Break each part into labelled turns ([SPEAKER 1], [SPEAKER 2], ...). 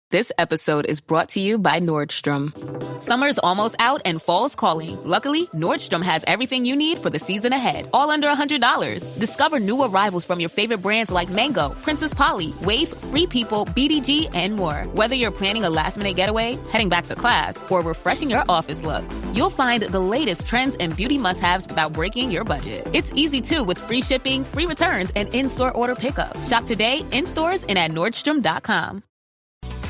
[SPEAKER 1] This episode is brought to you by Nordstrom. Summer's almost out and fall's calling. Luckily, Nordstrom has everything you need for the season ahead, all under $100. Discover new arrivals from your favorite brands like Mango, Princess Polly, Wave, Free People, BDG, and more. Whether you're planning a last-minute getaway, heading back to class, or refreshing your office looks, you'll find the latest trends and beauty must-haves without breaking your budget. It's easy, too, with free shipping, free returns, and in-store order pickup. Shop today, in stores, and at Nordstrom.com.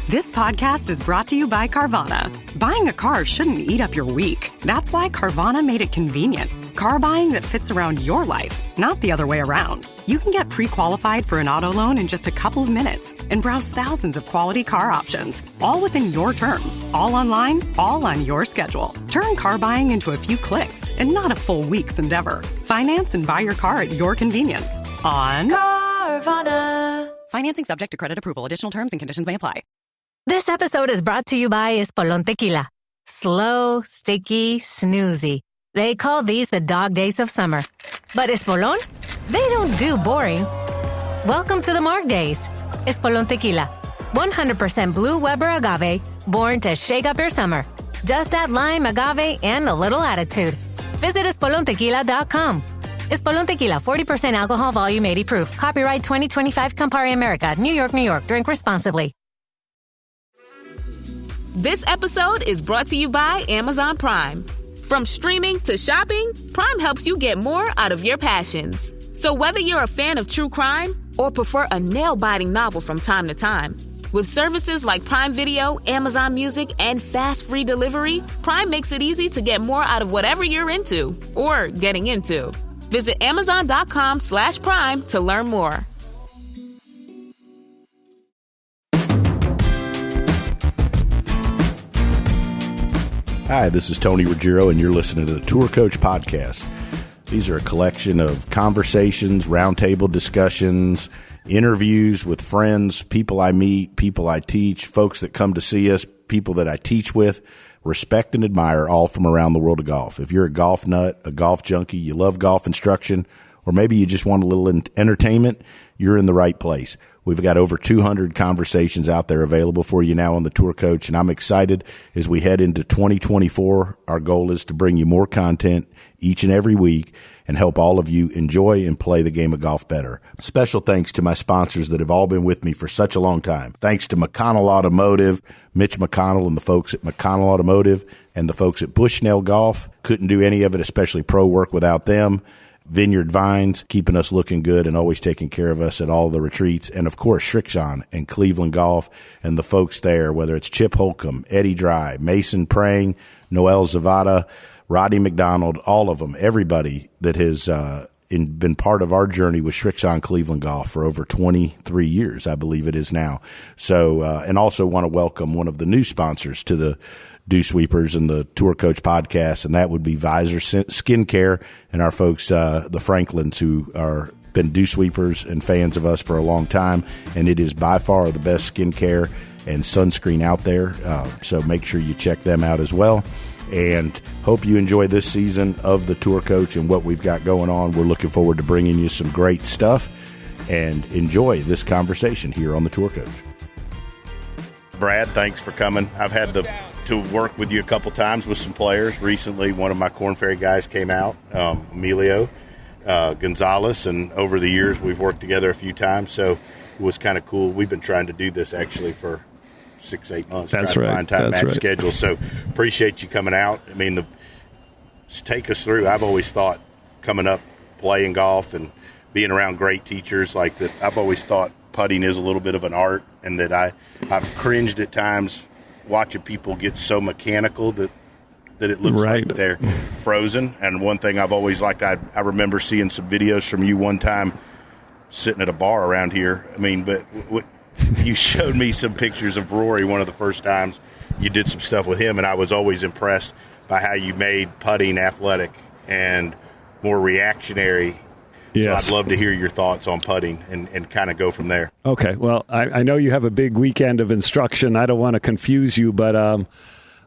[SPEAKER 2] This podcast is brought to you by Carvana. Buying a car shouldn't eat up your week. That's why Carvana made it convenient. Car buying that fits around your life, not the other way around. You can get pre-qualified for an auto loan in just a couple of minutes and browse thousands of quality car options, all within your terms, all online, all on your schedule. Turn car buying into a few clicks and not a full week's endeavor. Finance and buy your car at your convenience on Carvana. Financing subject to credit approval. Additional terms and conditions may apply.
[SPEAKER 3] This episode is brought to you by Espolón Tequila. Slow, sticky, snoozy. They call these the dog days of summer. But Espolón? They don't do boring. Welcome to the Marg Days. Espolón Tequila. 100% blue Weber agave, born to shake up your summer. Just add lime, agave, and a little attitude. Visit EspolónTequila.com. Espolón Tequila, 40% alcohol, volume 80 proof. Copyright 2025 Campari America, New York, New York. Drink responsibly.
[SPEAKER 1] This episode is brought to you by Amazon Prime. From streaming to shopping, Prime helps you get more out of your passions. So whether you're a fan of true crime or prefer a nail-biting novel from time to time, with services like Prime Video, Amazon Music, and fast free delivery, Prime makes it easy to get more out of whatever you're into or getting into. Visit Amazon.com/Prime to learn more.
[SPEAKER 4] Hi, this is Tony Ruggiero, and you're listening to the Tour Coach Podcast. These are a collection of conversations, roundtable discussions, interviews with friends, people I meet, people I teach, folks that come to see us, people that I teach with, respect and admire, all from around the world of golf. If you're a golf nut, a golf junkie, you love golf instruction, or maybe you just want a little entertainment, you're in the right place. We've got over 200 conversations out there available for you now on the Tour Coach, and I'm excited as we head into 2024. Our goal is to bring you more content each and every week and help all of you enjoy and play the game of golf better. Special thanks to my sponsors that have all been with me for such a long time. Thanks to McConnell Automotive, Mitch McConnell and the folks at McConnell Automotive, and the folks at Bushnell Golf. Couldn't do any of it, especially pro work, without them. Vineyard Vines, keeping us looking good and always taking care of us at all the retreats. And, of course, Shrixon and Cleveland Golf and the folks there, whether it's Chip Holcomb, Eddie Dry, Mason Prang, Noel Zavada, Roddy McDonald, all of them, everybody that has been part of our journey with Shrixon Cleveland Golf for over 23 years, I believe it is now. So, and also want to welcome one of the new sponsors to the Dew Sweepers and the Tour Coach Podcast, and that would be Visor Skincare and our folks, the Franklins, who are been Dew Sweepers and fans of us for a long time, and it is by far the best skincare and sunscreen out there. So make sure you check them out as well. And hope you enjoy this season of the Tour Coach and what we've got going on. We're looking forward to bringing you some great stuff, and enjoy this conversation here on the Tour Coach. Brad, thanks for coming. I've had to work with you a couple times with some players. Recently, one of my Korn Ferry guys came out, Emilio Gonzalez, and over the years we've worked together a few times, so it was kind of cool. We've been trying to do this actually for 6-8 months.
[SPEAKER 5] That's right.
[SPEAKER 4] Find time
[SPEAKER 5] That's
[SPEAKER 4] match
[SPEAKER 5] right.
[SPEAKER 4] schedule. So appreciate you coming out. I mean, take us through. I've always thought coming up, playing golf and being around great teachers like that, I've always thought putting is a little bit of an art, and that I've cringed at times watching people get so mechanical that it looks
[SPEAKER 5] right.
[SPEAKER 4] like they're frozen. And one thing I've always liked, I remember seeing some videos from you one time sitting at a bar around here. I mean, but you showed me some pictures of Rory one of the first times you did some stuff with him, and I was always impressed by how you made putting athletic and more reactionary.
[SPEAKER 5] Yes.
[SPEAKER 4] So I'd love to hear your thoughts on putting and kind of go from there.
[SPEAKER 5] Okay. Well, I know you have a big weekend of instruction. I don't want to confuse you, but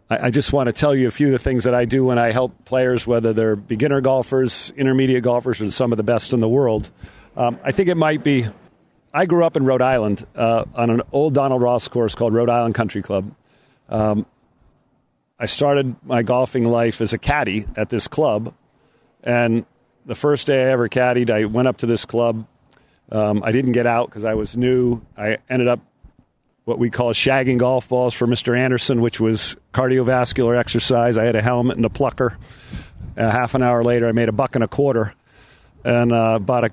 [SPEAKER 5] I just want to tell you a few of the things that I do when I help players, whether they're beginner golfers, intermediate golfers, or some of the best in the world. I think it might be I grew up in Rhode Island on an old Donald Ross course called Rhode Island Country Club. I started my golfing life as a caddy at this club, and the first day I ever caddied, I went up to this club. I didn't get out because I was new. I ended up what we call shagging golf balls for Mr. Anderson, which was cardiovascular exercise. I had a helmet and a plucker. Half an hour later, I made $1.25 and bought a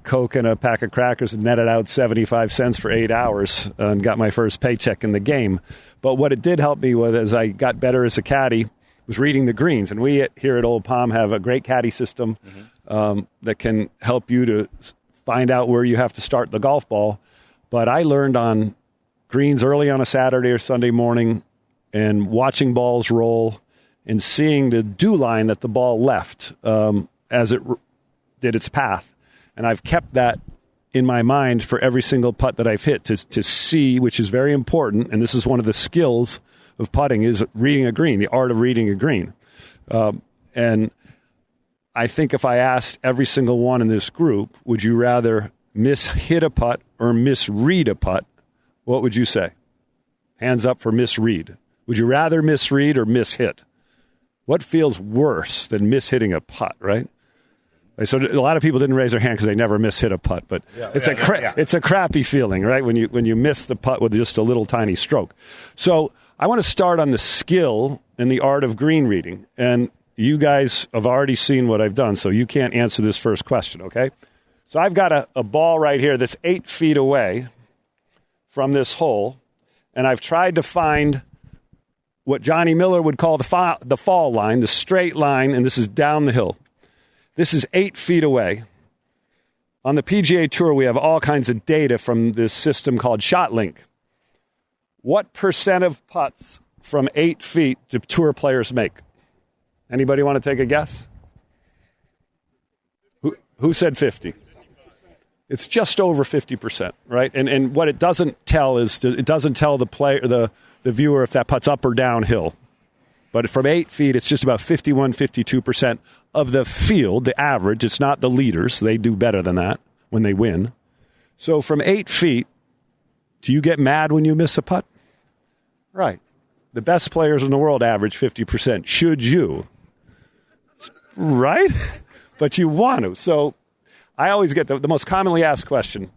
[SPEAKER 5] Coke and a pack of crackers and netted out 75 cents for 8 hours and got my first paycheck in the game. But what it did help me with as I got better as a caddy was reading the greens. And we here at Old Palm have a great caddy system that can help you to find out where you have to start the golf ball. But I learned on greens early on a Saturday or Sunday morning and watching balls roll and seeing the dew line that the ball left as it did its path. And I've kept that in my mind for every single putt that I've hit to see, which is very important. And this is one of the skills of putting is reading a green, the art of reading a green. And I think if I asked every single one in this group, would you rather mishit a putt or misread a putt? What would you say? Hands up for misread. Would you rather misread or mishit? What feels worse than mishitting a putt, right? So a lot of people didn't raise their hand because they never mishit a putt, but it's a crappy feeling, right? When you miss the putt with just a little tiny stroke. So I want to start on the skill and the art of green reading. And you guys have already seen what I've done, so you can't answer this first question, okay? So I've got a ball right here that's 8 feet away from this hole, and I've tried to find what Johnny Miller would call the fall line, the straight line, and this is down the hill. This is 8 feet away. On the PGA Tour, we have all kinds of data from this system called ShotLink. What percent of putts from 8 feet do tour players make? Anybody want to take a guess? Who said 50? It's just over 50%, right? And what it doesn't tell is it doesn't tell the player, the viewer if that putt's up or downhill. But from 8 feet, it's just about 51, 52% of the field, the average. It's not the leaders. They do better than that when they win. So from 8 feet, do you get mad when you miss a putt? Right. The best players in the world average 50%. Should you? Right? But you want to. So I always get the most commonly asked question,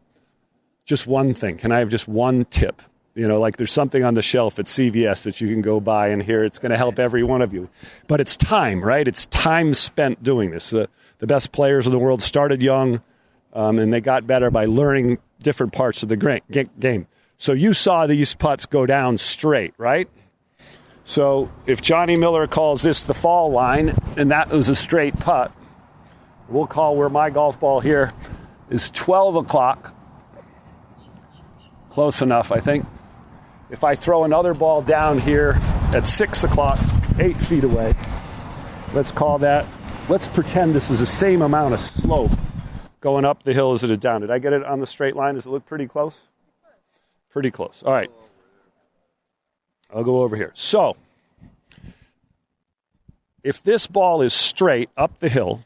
[SPEAKER 5] just one thing. Can I have just one tip? You know, like there's something on the shelf at CVS that you can go buy and here it's going to help every one of you. But it's time, right? It's time spent doing this. The best players in the world started young, and they got better by learning different parts of the game. So you saw these putts go down straight, right? So if Johnny Miller calls this the fall line, and that was a straight putt, we'll call where my golf ball here is 12 o'clock. Close enough, I think. If I throw another ball down here at 6 o'clock, 8 feet away, let's call that, let's pretend this is the same amount of slope going up the hill as it is down. Did I get it on the straight line? Does it look pretty close? Pretty close. All right. I'll go over here. So, if this ball is straight up the hill,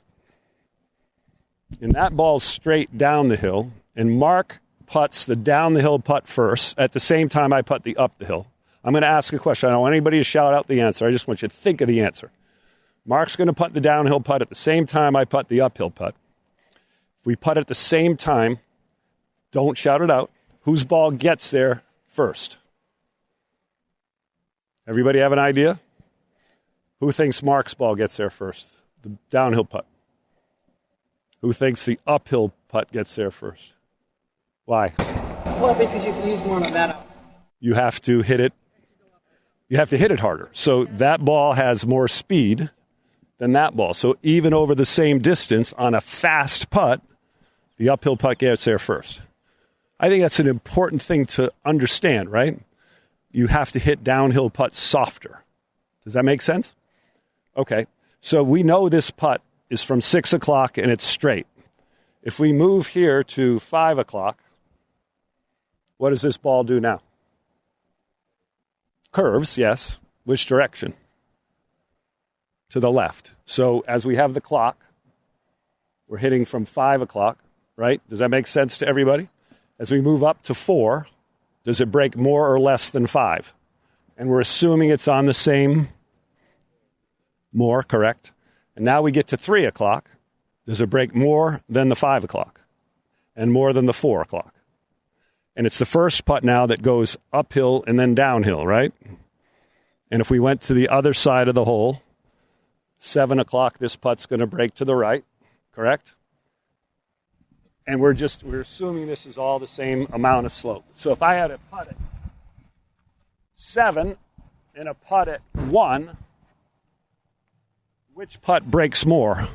[SPEAKER 5] and that ball's straight down the hill, and Mark putts the down the hill putt first at the same time I putt the up the hill. I'm going to ask a question. I don't want anybody to shout out the answer. I just want you to think of the answer. Mark's going to putt the downhill putt at the same time I putt the uphill putt. If we putt at the same time, don't shout it out. Whose ball gets there first? Everybody have an idea? Who thinks Mark's ball gets there first? The downhill putt. Who thinks the uphill putt gets there first? Why?
[SPEAKER 6] Well, because you can use more momentum.
[SPEAKER 5] You have to hit it. You have to hit it harder. So that ball has more speed than that ball. So even over the same distance on a fast putt, the uphill putt gets there first. I think that's an important thing to understand, right? You have to hit downhill putts softer. Does that make sense? Okay. So we know this putt is from 6 o'clock and it's straight. If we move here to 5 o'clock, what does this ball do now? Curves, yes. Which direction? To the left. So as we have the clock, we're hitting from 5 o'clock, right? Does that make sense to everybody? As we move up to 4, does it break more or less than 5? And we're assuming it's on the same more, correct? And now we get to 3 o'clock. Does it break more than the 5 o'clock? And more than the 4 o'clock? And it's the first putt now that goes uphill and then downhill, right? And if we went to the other side of the hole, 7 o'clock, this putt's going to break to the right, correct? And we're assuming this is all the same amount of slope. So if I had a putt at 7 and a putt at 1, which putt breaks more?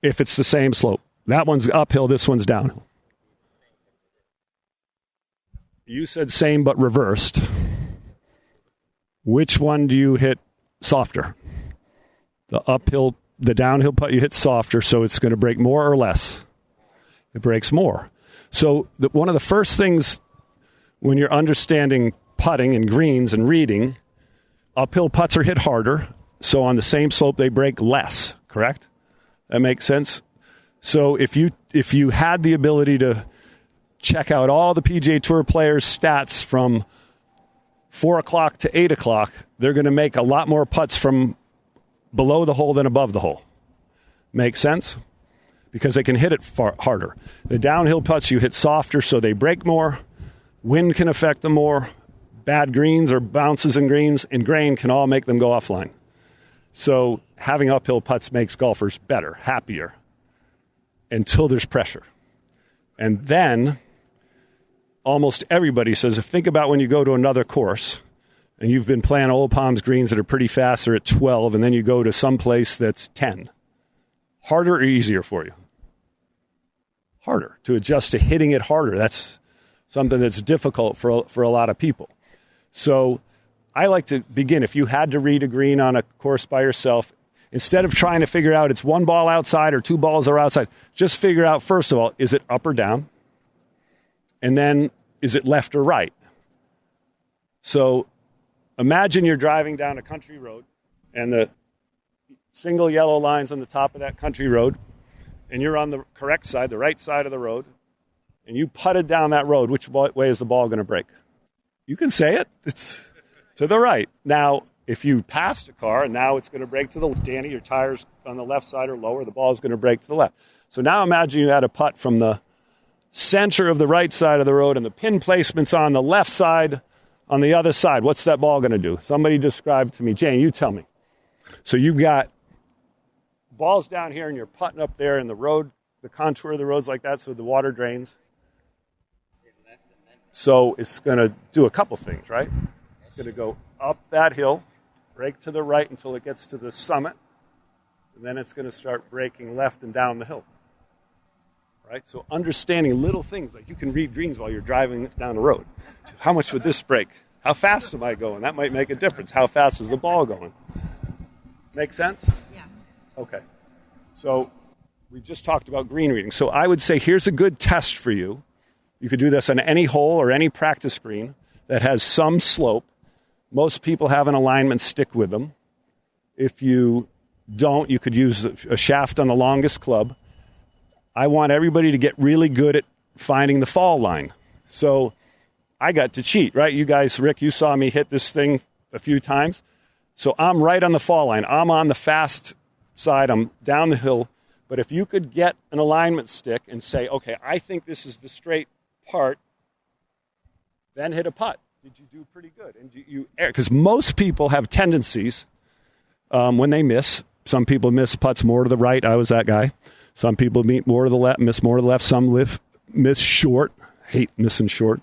[SPEAKER 5] If it's the same slope. That one's uphill, this one's downhill. You said same but reversed. Which one do you hit softer? The downhill putt you hit softer, so it's going to break more or less? It breaks more. So one of the first things when you're understanding putting and greens and reading, uphill putts are hit harder, so on the same slope they break less, correct? That makes sense? So if you had the ability to check out all the PGA Tour players' stats from 4 o'clock to 8 o'clock, they're going to make a lot more putts from below the hole than above the hole. Make sense? Because they can hit it far harder. The downhill putts you hit softer, so they break more. Wind can affect them more. Bad greens or bounces in greens and grain can all make them go offline. So having uphill putts makes golfers better, happier, until there's pressure. And then almost everybody says, think about when you go to another course and you've been playing Old Palms greens that are pretty fast, they're at 12, and then you go to some place that's 10. Harder or easier for you? Harder. To adjust to hitting it harder. That's something that's difficult for a lot of people. So I like to begin, if you had to read a green on a course by yourself, instead of trying to figure out it's one ball outside or two balls are outside, just figure out, first of all, is it up or down? And then, is it left or right? So imagine you're driving down a country road and the single yellow line's on the top of that country road, and you're on the correct side, the right side of the road, and you putted down that road. Which way is the ball going to break? You can say it. It's to the right. Now, if you passed a car and now it's going to break to the left, Danny, your tires on the left side are lower, the ball is going to break to the left. So now imagine you had a putt from the center of the right side of the road and the pin placement's on the left side on the other side. What's that ball going to do? Somebody describe to me. Jane, you tell me. So you've got balls down here and you're putting up there in the road, the contour of the road's like that, so the water drains. So it's going to do a couple things, right? It's going to go up that hill, break to the right until it gets to the summit, and then it's going to start breaking left and down the hill. Right? So understanding little things, like you can read greens while you're driving down the road. How much would this break? How fast am I going? That might make a difference. How fast is the ball going? Make sense?
[SPEAKER 6] Yeah.
[SPEAKER 5] Okay. So we just talked about green reading. So I would say here's a good test for you. You could do this on any hole or any practice green that has some slope. Most people have an alignment stick with them. If you don't, you could use a shaft on the longest club. I want everybody to get really good at finding the fall line. So I got to cheat, right? You guys, Rick, you saw me hit this thing a few times. So I'm right on the fall line. I'm on the fast side. I'm down the hill. But if you could get an alignment stick and say, okay, I think this is the straight part, then hit a putt. Did you do pretty good? And you err? Because most people have tendencies when they miss. Some people miss putts more to the right. I was that guy. Some people meet more to the left, miss more to the left. Some miss short. Hate missing short.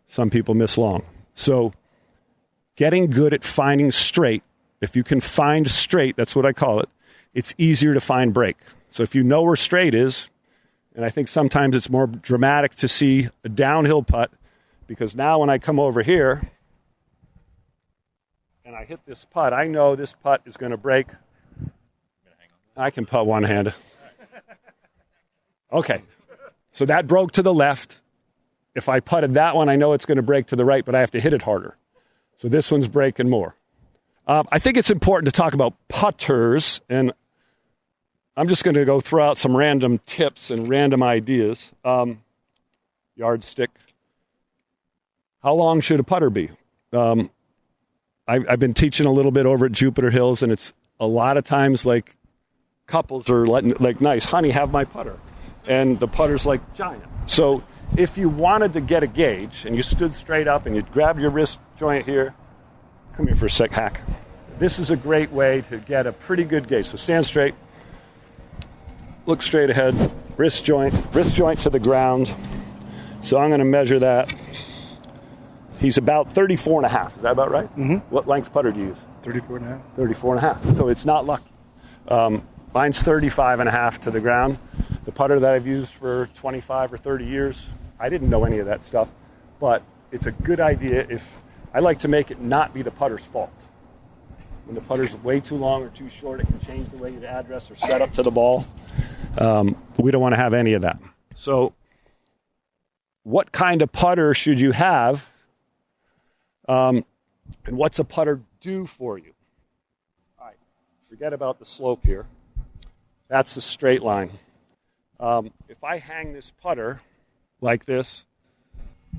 [SPEAKER 5] Some people miss long. So getting good at finding straight. If you can find straight, that's what I call it, it's easier to find break. So if you know where straight is, and I think sometimes it's more dramatic to see a downhill putt, because now when I come over here and I hit this putt, I know this putt is going to break. I can putt one-handed. Okay, so that broke to the left. If I putted that one, I know it's going to break to the right, but I have to hit it harder. So this one's breaking more. I think it's important to talk about putters, and I'm just going to go throw out some random tips and random ideas. Yardstick. How long should a putter be? I've been teaching a little bit over at Jupiter Hills, and it's a lot of times like couples are like, nice, honey, have my putter. And the putter's like giant. So if you wanted to get a gauge and you stood straight up and you grabbed your wrist joint here, come here for a sec, hack. This is a great way to get a pretty good gauge. So stand straight, look straight ahead, wrist joint to the ground. So I'm going to measure that. He's about 34 and a half. Is that about right?
[SPEAKER 7] Mm-hmm.
[SPEAKER 5] What length putter do you use?
[SPEAKER 7] 34 and a half.
[SPEAKER 5] 34 and a half. So it's not lucky. Mine's 35 and a half to the ground. The putter that I've used for 25 or 30 years, I didn't know any of that stuff, but it's a good idea if I like to make it not be the putter's fault. When the putter's way too long or too short, it can change the way you address or set up to the ball. We don't want to have any of that. So what kind of putter should you have? And what's a putter do for you? All right, forget about the slope here. That's the straight line. If I hang this putter like this,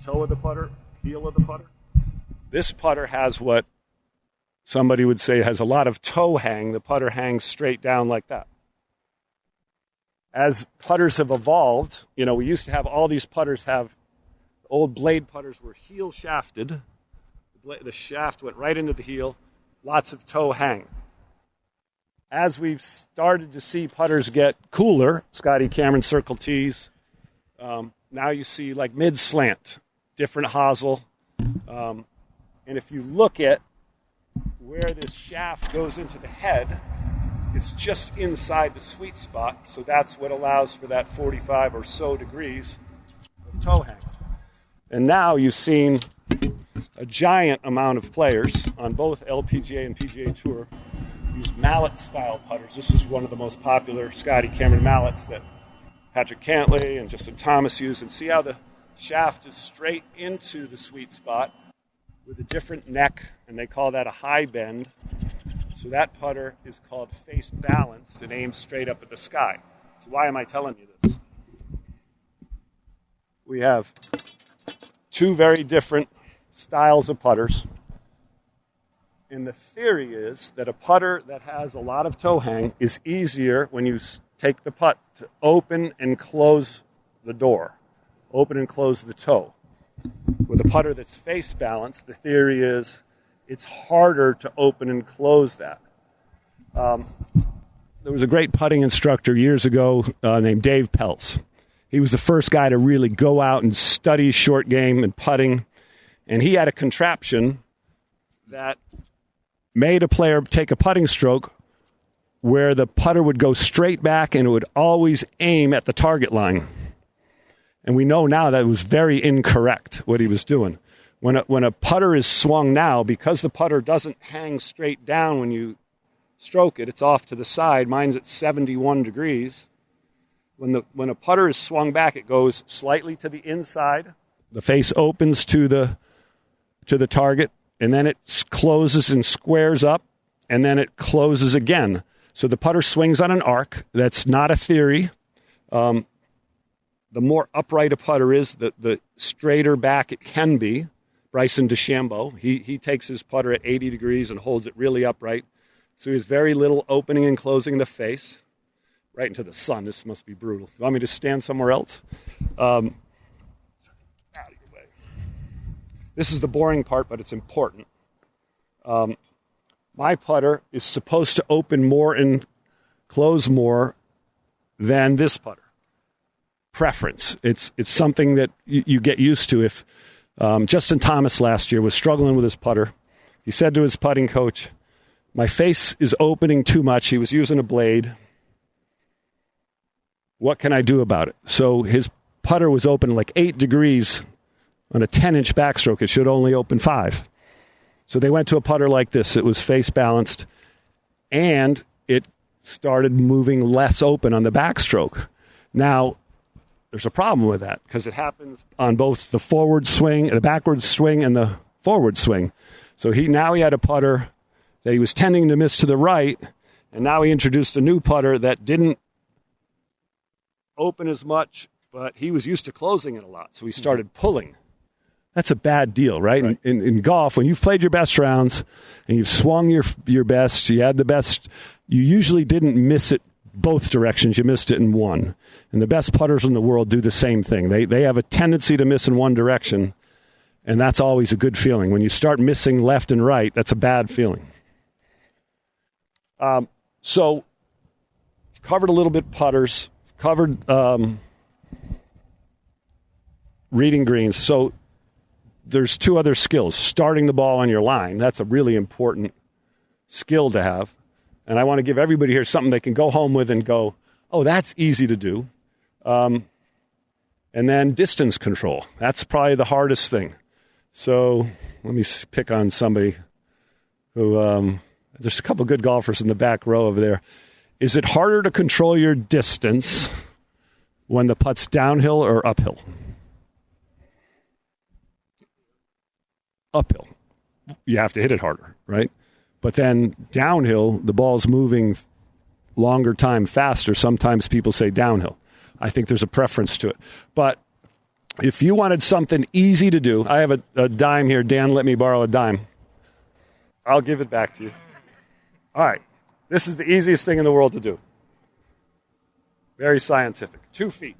[SPEAKER 5] toe of the putter, heel of the putter, this putter has what somebody would say has a lot of toe hang. The putter hangs straight down like that. As putters have evolved, we used to have all these putters have, old blade putters were heel shafted. The shaft went right into the heel, lots of toe hang. As we've started to see putters get cooler, Scotty Cameron circle tees, now you see like mid-slant, different hosel. And if you look at where this shaft goes into the head, it's just inside the sweet spot, so that's what allows for that 45 or so degrees of toe hang. And now you've seen a giant amount of players on both LPGA and PGA Tour use mallet-style putters. This is one of the most popular Scotty Cameron mallets that Patrick Cantlay and Justin Thomas use. And see how the shaft is straight into the sweet spot with a different neck, and they call that a high bend. So that putter is called face balanced and aimed straight up at the sky. So why am I telling you this? We have two very different styles of putters. And the theory is that a putter that has a lot of toe hang is easier when you take the putt to open and close the door, open and close the toe. With a putter that's face balanced, the theory is it's harder to open and close that. There was a great putting instructor years ago named Dave Peltz. He was the first guy to really go out and study short game and putting. And he had a contraption that made a player take a putting stroke where the putter would go straight back and it would always aim at the target line. And we know now that it was very incorrect what he was doing. When a putter is swung now, because the putter doesn't hang straight down when you stroke it, it's off to the side. Mine's at 71 degrees. When a putter is swung back, it goes slightly to the inside. The face opens to the target, and then it closes and squares up, and then it closes again. So the putter swings on an arc. That's not a theory. The more upright a putter is, the straighter back it can be. Bryson DeChambeau, he takes his putter at 80 degrees and holds it really upright. So he has very little opening and closing the face. Right into the sun. This must be brutal. You want me to stand somewhere else? Out of your way. This is the boring part, but it's important. My putter is supposed to open more and close more than this putter. Preference. It's something that you get used to. If Justin Thomas last year was struggling with his putter, he said to his putting coach, "My face is opening too much." He was using a blade. What can I do about it? So his putter was open like 8 degrees on a 10-inch backstroke. It should only open 5. So they went to a putter like this. It was face balanced, and it started moving less open on the backstroke. Now, there's a problem with that because it happens on both the forward swing, the backwards swing, and the forward swing. So he had a putter that he was tending to miss to the right, and now he introduced a new putter that didn't open as much, but he was used to closing it a lot, so he started pulling. That's a bad deal, right? In golf, when you've played your best rounds and you've swung your best, you had the best, you usually didn't miss it both directions. You missed it in one. And the best putters in the world do the same thing. They have a tendency to miss in one direction, and that's always a good feeling. When you start missing left and right, that's a bad feeling. So, covered a little bit putters, covered reading greens. So, there's two other skills. Starting the ball on your line, that's a really important skill to have. And I want to give everybody here something they can go home with and go, oh, that's easy to do. And then distance control. That's probably the hardest thing. So let me pick on somebody who, there's a couple good golfers in the back row over there. Is it harder to control your distance when the putt's downhill or uphill? Uphill. You have to hit it harder, right? But then downhill, the ball's moving longer time faster. Sometimes people say downhill. I think there's a preference to it. But if you wanted something easy to do, I have a dime here. Dan, let me borrow a dime. I'll give it back to you. All right. This is the easiest thing in the world to do. Very scientific. 2 feet.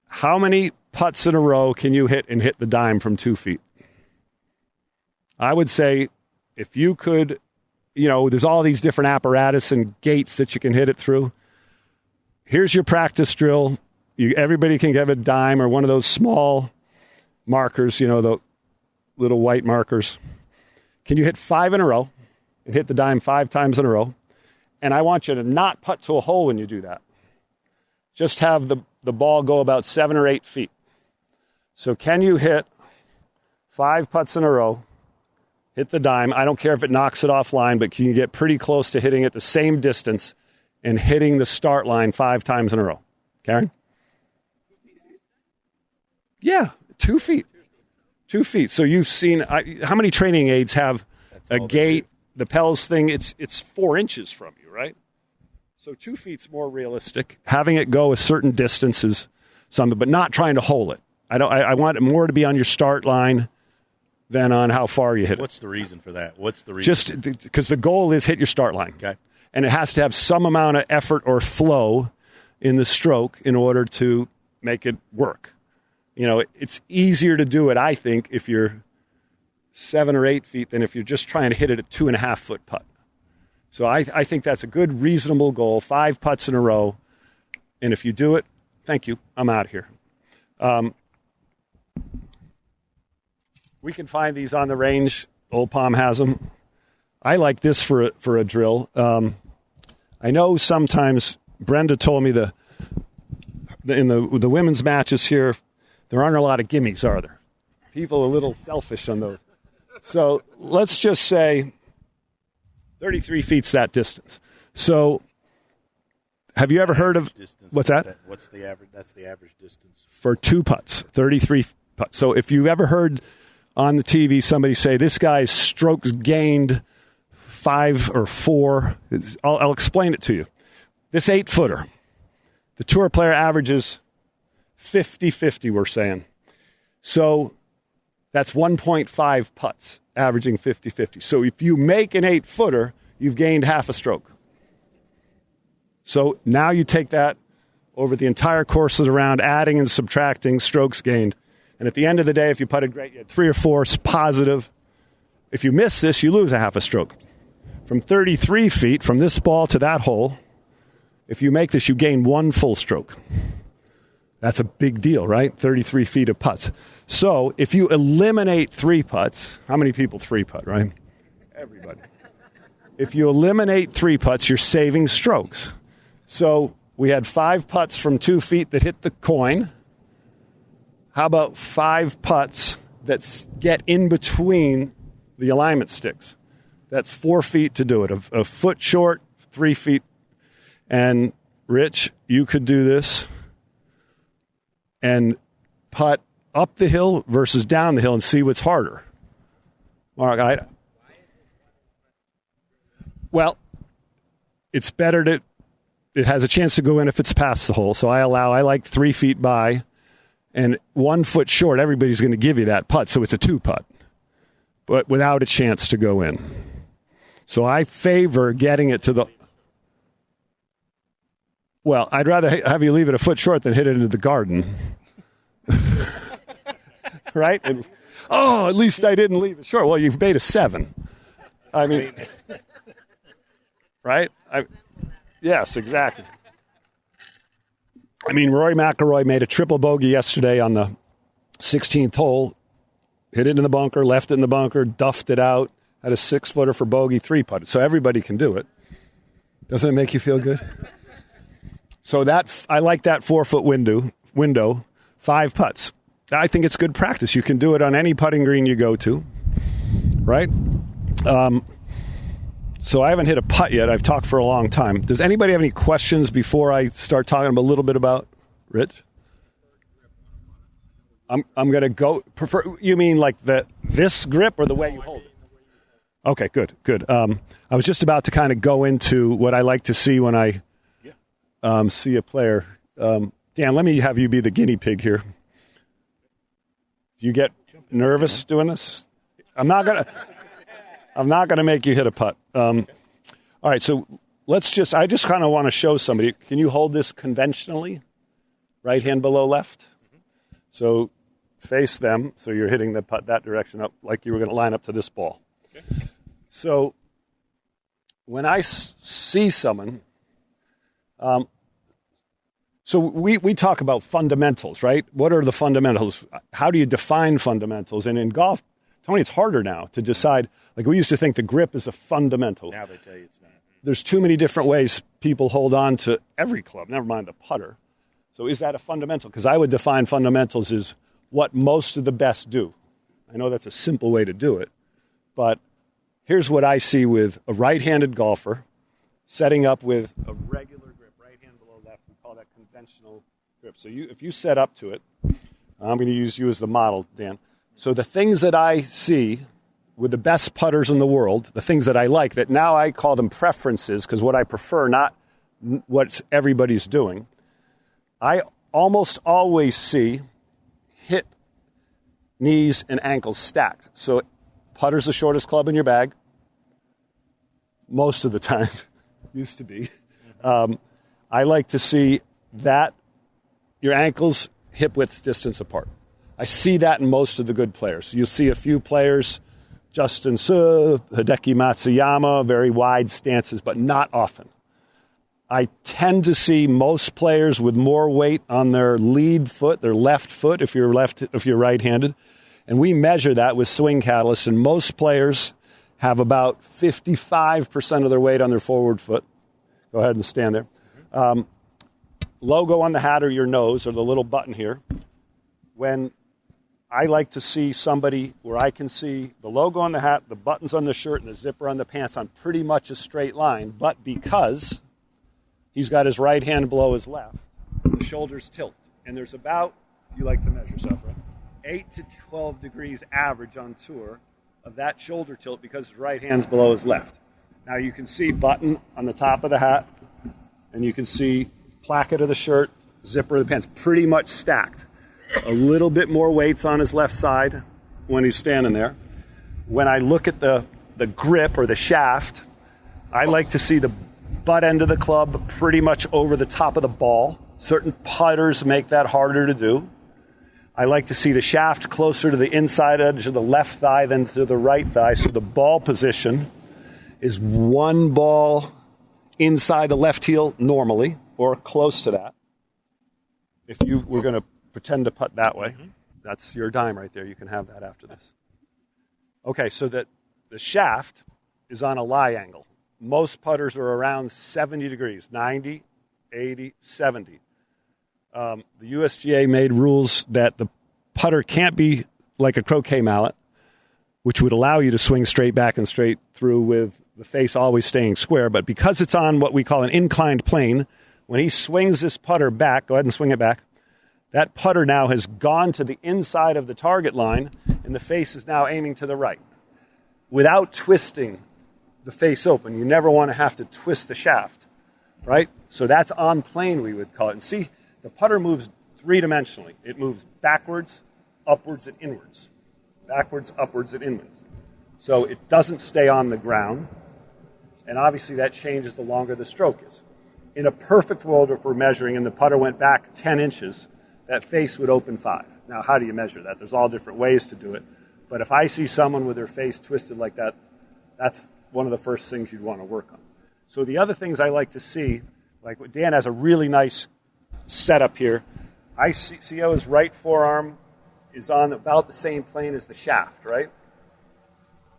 [SPEAKER 5] How many putts in a row can you hit and hit the dime from 2 feet? I would say if you could, there's all these different apparatus and gates that you can hit it through. Here's your practice drill. Everybody can get a dime or one of those small markers, the little white markers. Can you hit 5 in a row and hit the dime 5 times in a row? And I want you to not putt to a hole when you do that. Just have the ball go about 7 or 8 feet. So can you hit 5 putts in a row? Hit the dime. I don't care if it knocks it offline, but can you get pretty close to hitting it the same distance and hitting the start line 5 times in a row? Karen? Yeah, 2 feet. 2 feet. So you've seen, how many training aids have a gate, the Pels thing, it's 4 inches from you, right? So 2 feet's more realistic. Having it go a certain distance is something, but not trying to hole it. I want it more to be on your start line than on how far you hit it.
[SPEAKER 4] What's the reason for that?
[SPEAKER 5] Just because the goal is hit your start line.
[SPEAKER 4] Okay.
[SPEAKER 5] And it has to have some amount of effort or flow in the stroke in order to make it work. It's easier to do it, I think, if you're 7 or 8 feet than if you're just trying to hit it at 2.5-foot putt. So I think that's a good, reasonable goal, 5 putts in a row. And if you do it, thank you, I'm out of here. We can find these on the range. Old Palm has them. I like this for a drill. I know sometimes Brenda told me in the women's matches here, there aren't a lot of gimmies, are there? People are a little selfish on those. So let's just say 33 feet's that distance. So have you ever heard of what's that?
[SPEAKER 4] What's the average? That's the average distance for
[SPEAKER 5] 2 putts. 33 putts. So if you've ever heard on the TV somebody say this guy's strokes gained 5 or 4, I'll explain it to you. This 8-footer, the tour player averages 50-50, we're saying. So that's 1.5 putts, averaging 50-50. So if you make an 8-footer, you've gained half a stroke. So now you take that over the entire course of the round, adding and subtracting strokes gained. And at the end of the day, if you putted great, you had 3 or 4 positive. If you miss this, you lose a half a stroke. From 33 feet, from this ball to that hole, if you make this, you gain 1 full stroke. That's a big deal, right? 33 feet of putts. So if you eliminate 3 putts, how many people 3-putt, right? Everybody. If you eliminate 3 putts, you're saving strokes. So we had 5 putts from 2 feet that hit the coin. How about 5 putts that get in between the alignment sticks? That's 4 feet to do it. A foot short, 3 feet. And, Rich, you could do this and putt up the hill versus down the hill and see what's harder. Mark, well, it's better to it has a chance to go in if it's past the hole. So I like 3 feet by, and 1 foot short, everybody's going to give you that putt. So it's a 2-putt, but without a chance to go in. So I favor getting it to the... Well, I'd rather have you leave it a foot short than hit it into the garden. Right? And, at least I didn't leave it short. Well, you've made a 7. I mean... Right? Yes, exactly. I mean, Rory McIlroy made a triple bogey yesterday on the 16th hole. Hit it in the bunker, left it in the bunker, duffed it out, had a 6-footer for bogey, 3-putt. So everybody can do it. Doesn't it make you feel good? So I like that 4-foot window, 5 putts. I think it's good practice. You can do it on any putting green you go to, right? So I haven't hit a putt yet. I've talked for a long time. Does anybody have any questions before I start talking a little bit about Rich? I'm going to go. You mean like this grip or the way you hold it? Okay, good. I was just about to kind of go into what I like to see when I see a player. Dan, let me have you be the guinea pig here. Do you get nervous doing this? I'm not gonna make you hit a putt. All right, so I just kind of want to show somebody. Can you hold this conventionally? Right hand below left. So face them, so you're hitting the putt that direction up, like you were going to line up to this ball. Okay. So when I see someone, so we talk about fundamentals, right? What are the fundamentals? How do you define fundamentals? And in golf, Tony, it's harder now to decide. Like, we used to think the grip is a fundamental.
[SPEAKER 4] Now they tell you it's not.
[SPEAKER 5] There's too many different ways people hold on to every club, never mind the putter. So is that a fundamental? Because I would define fundamentals as what most of the best do. I know that's a simple way to do it, but here's what I see with a right-handed golfer setting up with a regular grip, right hand below left. We call that conventional grip. So if you set up to it, I'm going to use you as the model, Dan. So the things that I see with the best putters in the world, the things that I like, that now I call them preferences, because what I prefer, not what everybody's doing, I almost always see hip, knees, and ankles stacked. So putter's the shortest club in your bag, most of the time, used to be. I like to see that your ankles, hip width distance apart. I see that in most of the good players. You'll see a few players, Justin Suh, Hideki Matsuyama, very wide stances, but not often. I tend to see most players with more weight on their lead foot, their left foot, if you're right-handed. And we measure that with Swing Catalyst, and most players have about 55% of their weight on their forward foot. Go ahead and stand there. Logo on the hat or your nose, or the little button here. When I like to see somebody where I can see the logo on the hat, the buttons on the shirt, and the zipper on the pants on pretty much a straight line, but because he's got his right hand below his left, the shoulders tilt. And there's about, if you like to measure stuff, right, 8 to 12 degrees average on tour of that shoulder tilt because his right hand's below his left. Now you can see button on the top of the hat, and you can see placket of the shirt, zipper of the pants, pretty much stacked. A little bit more weight's on his left side when he's standing there. When I look at the grip or the shaft, I like to see the butt end of the club pretty much over the top of the ball. Certain putters make that harder to do. I like to see the shaft closer to the inside edge of the left thigh than to the right thigh, so the ball position is one ball inside the left heel normally, or close to that. If you were going to pretend to putt that way, that's your dime right there. You can have that after this. Okay, so that the shaft is on a lie angle. Most putters are around 70 degrees, 90, 80, 70. The USGA made rules that the putter can't be like a croquet mallet, which would allow you to swing straight back and straight through with the face always staying square. But because it's on what we call an inclined plane, when he swings this putter back, go ahead and swing it back, that putter now has gone to the inside of the target line, and the face is now aiming to the right. Without twisting the face open, you never want to have to twist the shaft, right? So that's on plane, we would call it. And see, the putter moves three-dimensionally. It moves backwards, upwards, and inwards. Backwards, upwards, and inwards. So it doesn't stay on the ground. And obviously that changes the longer the stroke is. In a perfect world, if we're measuring and the putter went back 10 inches, that face would open 5. Now, how do you measure that? There's all different ways to do it. But if I see someone with their face twisted like that, that's one of the first things you'd want to work on. So the other things I like to see, like Dan has a really nice setup here. I see how his right forearm is on about the same plane as the shaft, right?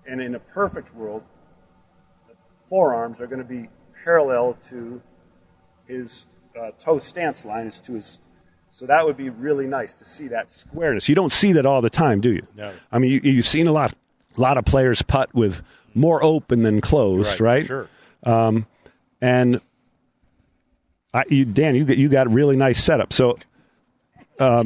[SPEAKER 5] And in a perfect world, the forearms are going to be parallel to his toe stance line, so that would be really nice to see that squareness. You don't see that all the time, do you?
[SPEAKER 4] No.
[SPEAKER 5] I mean, you've seen a lot of players putt with more open than closed, right?
[SPEAKER 4] Sure.
[SPEAKER 5] And Dan, you got a really nice setup. So, are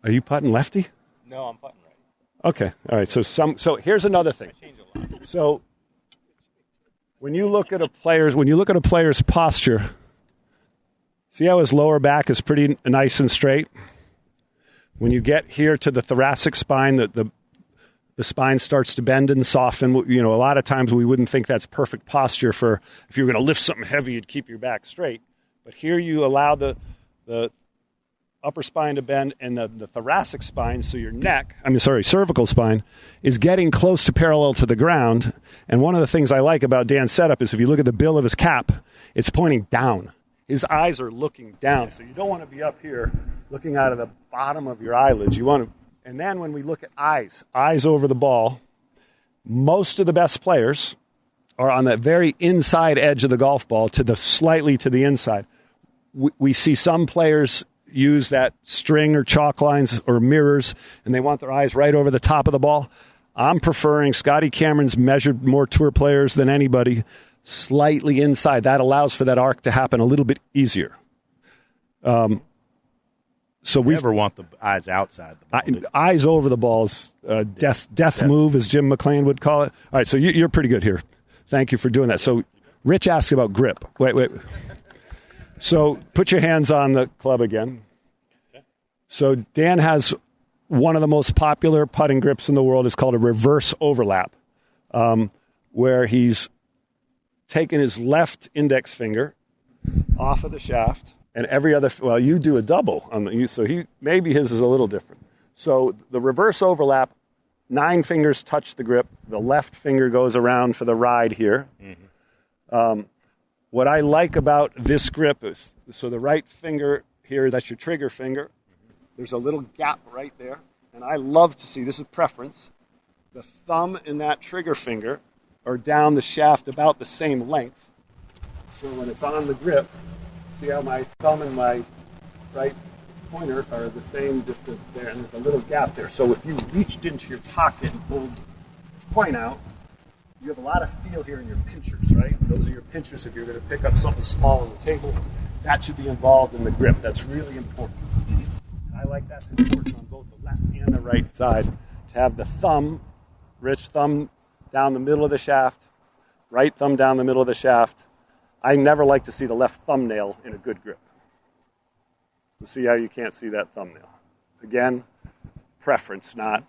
[SPEAKER 5] you putting lefty?
[SPEAKER 7] No, I'm putting right.
[SPEAKER 5] Okay, all right. So here's another thing. So when you look at a player's posture, see how his lower back is pretty nice and straight. When you get here to the thoracic spine, the spine starts to bend and soften. You know, a lot of times we wouldn't think that's perfect posture for if you're going to lift something heavy, you'd keep your back straight. But here you allow the upper spine to bend and the thoracic spine, so your cervical spine, is getting close to parallel to the ground. And one of the things I like about Dan's setup is if you look at the bill of his cap, it's pointing down. His eyes are looking down, so you don't want to be up here looking out of the bottom of your eyelids. You want to, and then when we look at eyes over the ball, most of the best players are on that very inside edge of the golf ball slightly to the inside. We see some players use that string or chalk lines or mirrors, and they want their eyes right over the top of the ball. I'm preferring, Scotty Cameron's measured more tour players than anybody, slightly inside. That allows for that arc to happen a little bit easier. So we
[SPEAKER 4] never want the eyes outside the ball.
[SPEAKER 5] Eyes over the ball's death move, as Jim McLean would call it. All right, so you're pretty good here. Thank you for doing that. So Rich asked about grip. Wait. So put your hands on the club again. So Dan has one of the most popular putting grips in the world. It's called a reverse overlap, where he's taken his left index finger off of the shaft, and every other. Well, you do a double on the. So maybe his is a little different. So the reverse overlap, 9 fingers touch the grip. The left finger goes around for the ride here. Mm-hmm. What I like about this grip is, so the right finger here, that's your trigger finger. There's a little gap right there. And I love to see, this is preference, the thumb and that trigger finger are down the shaft about the same length. So when it's on the grip, see how my thumb and my right pointer are the same distance there, and there's a little gap there. So if you reached into your pocket and pulled the point out, you have a lot of feel here in your pinchers, right? Those are your pinchers if you're going to pick up something small on the table. That should be involved in the grip. That's really important. And I like that's important on both the left and the right side, to have the thumb, Rich thumb down the middle of the shaft, right thumb down the middle of the shaft. I never like to see the left thumbnail in a good grip. You see how you can't see that thumbnail. Again, preference, not.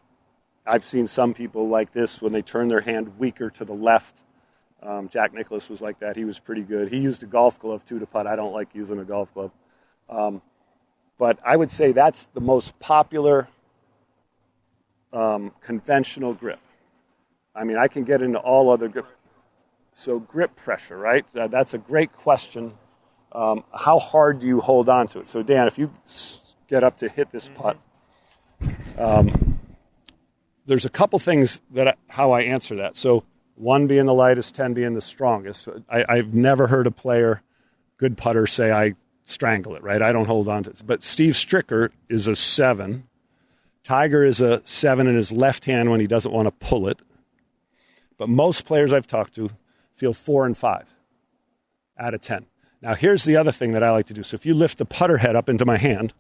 [SPEAKER 5] I've seen some people like this when they turn their hand weaker to the left. Jack Nicklaus was like that. He was pretty good. He used a golf glove, too, to putt. I don't like using a golf glove. But I would say that's the most popular conventional grip. I mean, I can get into all other grips. So grip pressure, right? That's a great question. How hard do you hold on to it? So, Dan, if you get up to hit this putt, there's a couple things how I answer that. So 1 being the lightest, 10 being the strongest. I've never heard a player, good putter, say I strangle it, right? I don't hold on to it. But Steve Stricker is a 7. Tiger is a 7 in his left hand when he doesn't want to pull it. But most players I've talked to feel 4 and 5 out of 10. Now, here's the other thing that I like to do. So if you lift the putter head up into my hand,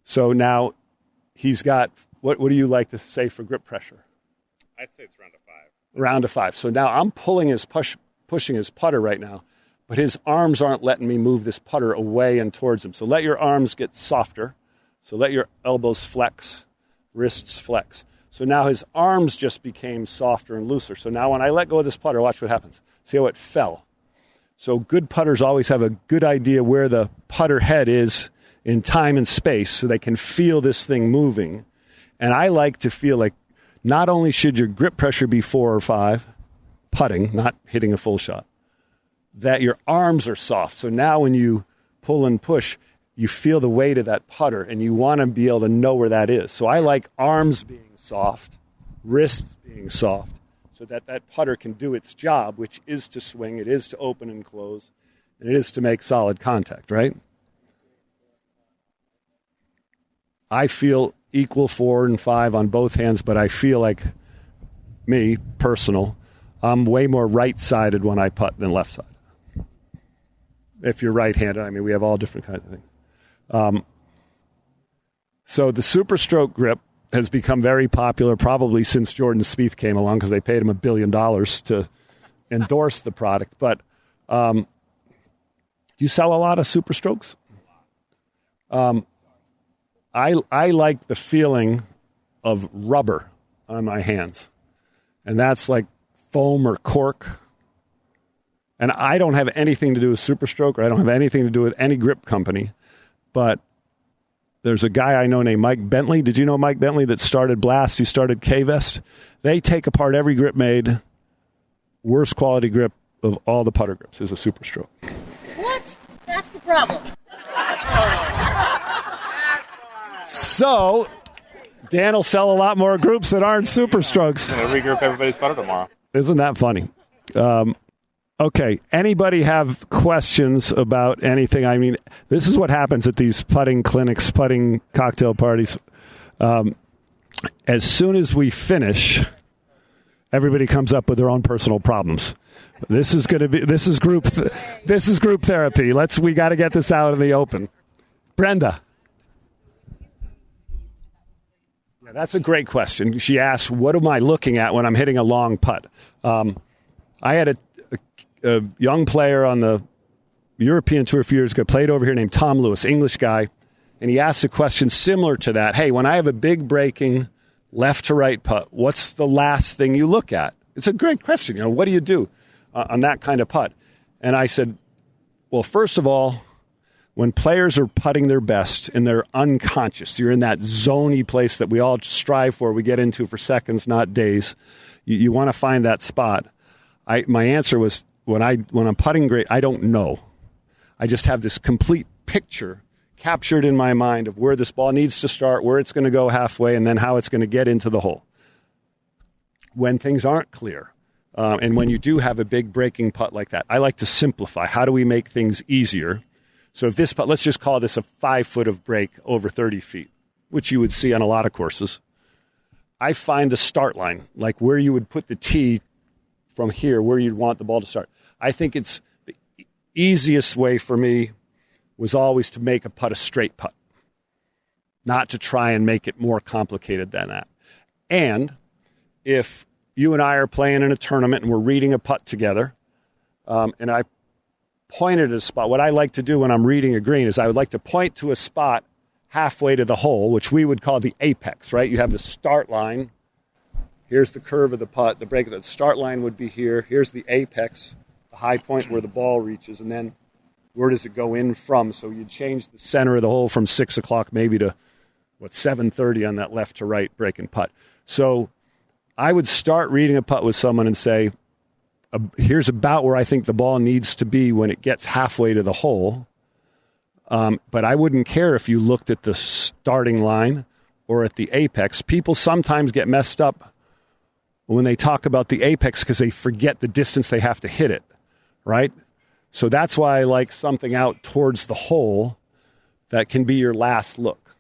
[SPEAKER 5] so now he's got, what do you like to say for grip pressure?
[SPEAKER 7] I'd say it's round to 5.
[SPEAKER 5] Round to 5. So now I'm pulling his pushing his putter right now, but his arms aren't letting me move this putter away and towards him. So let your arms get softer. So let your elbows flex, wrists flex. So now his arms just became softer and looser. So now when I let go of this putter, watch what happens. See how it fell. So good putters always have a good idea where the putter head is in time and space so they can feel this thing moving. And I like to feel like not only should your grip pressure be 4 or 5, putting, not hitting a full shot, that your arms are soft. So now when you pull and push, you feel the weight of that putter, and you want to be able to know where that is. So I like arms being soft, wrists being soft, so that that putter can do its job, which is to swing, it is to open and close, and it is to make solid contact, right? I feel equal 4 and 5 on both hands, but I feel like me, personal, I'm way more right-sided when I putt than left-sided. If you're right-handed, I mean, we have all different kinds of things. So the Super Stroke grip has become very popular probably since Jordan Spieth came along because they paid him $1 billion to endorse the product. But do you sell a lot of Super Strokes? I like the feeling of rubber on my hands. And that's like foam or cork. And I don't have anything to do with Super Stroke, or I don't have anything to do with any grip company. But there's a guy I know named Mike Bentley. Did you know Mike Bentley that started Blast? He started K-Vest. They take apart every grip made. Worst quality grip of all the putter grips is a Super Stroke.
[SPEAKER 6] What? That's the problem.
[SPEAKER 5] So, Dan will sell a lot more groups that aren't Super Strokes.
[SPEAKER 7] I'm going to regroup everybody's putter tomorrow.
[SPEAKER 5] Isn't that funny? Okay, anybody have questions about anything? I mean, this is what happens at these putting clinics, putting cocktail parties. As soon as we finish, everybody comes up with their own personal problems. This is group therapy. We got to get this out in the open. Brenda. Yeah, that's a great question. She asked, what am I looking at when I'm hitting a long putt? I had a young player on the European Tour a few years ago, played over here, named Tom Lewis, English guy, and he asked a question similar to that. Hey, when I have a big breaking left to right putt, what's the last thing you look at? It's a great question. What do you do on that kind of putt? And I said, well, first of all, when players are putting their best and they're unconscious, you're in that zony place that we all strive for, we get into for seconds, not days. You want to find that spot. My answer was, when I'm putting great, I don't know. I just have this complete picture captured in my mind of where this ball needs to start, where it's going to go halfway, and then how it's going to get into the hole. When things aren't clear, and when you do have a big breaking putt like that, I like to simplify. How do we make things easier? So if this putt, let's just call this a 5 foot of break over 30 feet, which you would see on a lot of courses. I find the start line, like where you would put the tee from here, where you'd want the ball to start. I think it's the easiest way for me was always to make a putt a straight putt, not to try and make it more complicated than that. And if you and I are playing in a tournament and we're reading a putt together, and I pointed at a spot, what I like to do when I'm reading a green is I would like to point to a spot halfway to the hole, which we would call the apex, right? You have the start line. Here's the curve of the putt. The break of the start line would be here. Here's the apex, the high point where the ball reaches, and then where does it go in from? So you change the center of the hole from 6 o'clock maybe to, 7:30 on that left to right break and putt. So I would start reading a putt with someone and say, here's about where I think the ball needs to be when it gets halfway to the hole. But I wouldn't care if you looked at the starting line or at the apex. People sometimes get messed up when they talk about the apex because they forget the distance they have to hit it, right? So that's why I like something out towards the hole that can be your last look.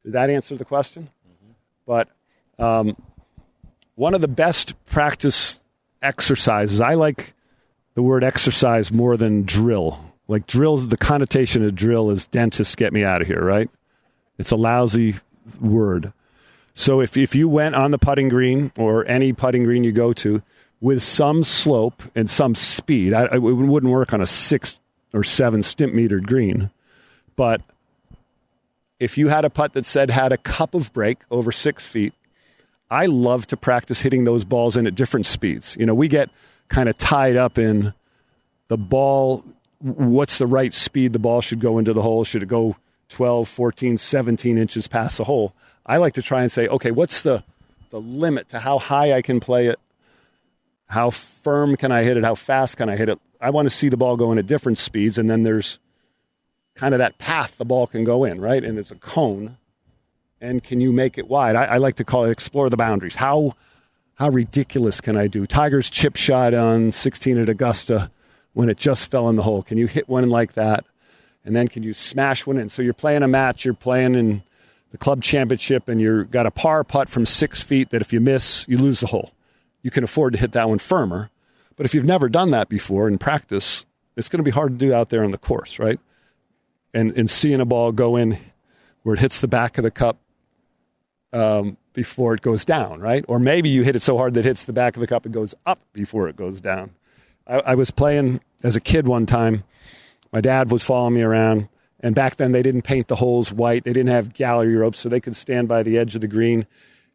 [SPEAKER 5] Did that answer the question? Mm-hmm. But one of the best practice exercises, I like the word exercise more than drill. Like drills, the connotation of drill is dentists get me out of here, right? It's a lousy word. So if you went on the putting green or any putting green you go to, with some slope and some speed. It wouldn't work on a 6 or 7 stimp metered green, but if you had a putt that had a cup of break over 6 feet, I love to practice hitting those balls in at different speeds. We get kind of tied up in the ball. What's the right speed the ball should go into the hole? Should it go 12, 14, 17 inches past the hole? I like to try and say, okay, what's the limit to how high I can play it? How firm can I hit it? How fast can I hit it? I want to see the ball going at different speeds, and then there's kind of that path the ball can go in, right? And it's a cone, and can you make it wide? I like to call it explore the boundaries. How ridiculous can I do? Tiger's chip shot on 16 at Augusta when it just fell in the hole. Can you hit one like that? And then can you smash one in? So you're playing a match, you're playing in the club championship, and you've got a par putt from 6 feet that if you miss, you lose the hole. You can afford to hit that one firmer. But if you've never done that before in practice, it's going to be hard to do out there on the course, right? And seeing a ball go in where it hits the back of the cup before it goes down, right? Or maybe you hit it so hard that it hits the back of the cup and goes up before it goes down. I was playing as a kid one time. My dad was following me around, and back then they didn't paint the holes white. They didn't have gallery ropes, so they could stand by the edge of the green.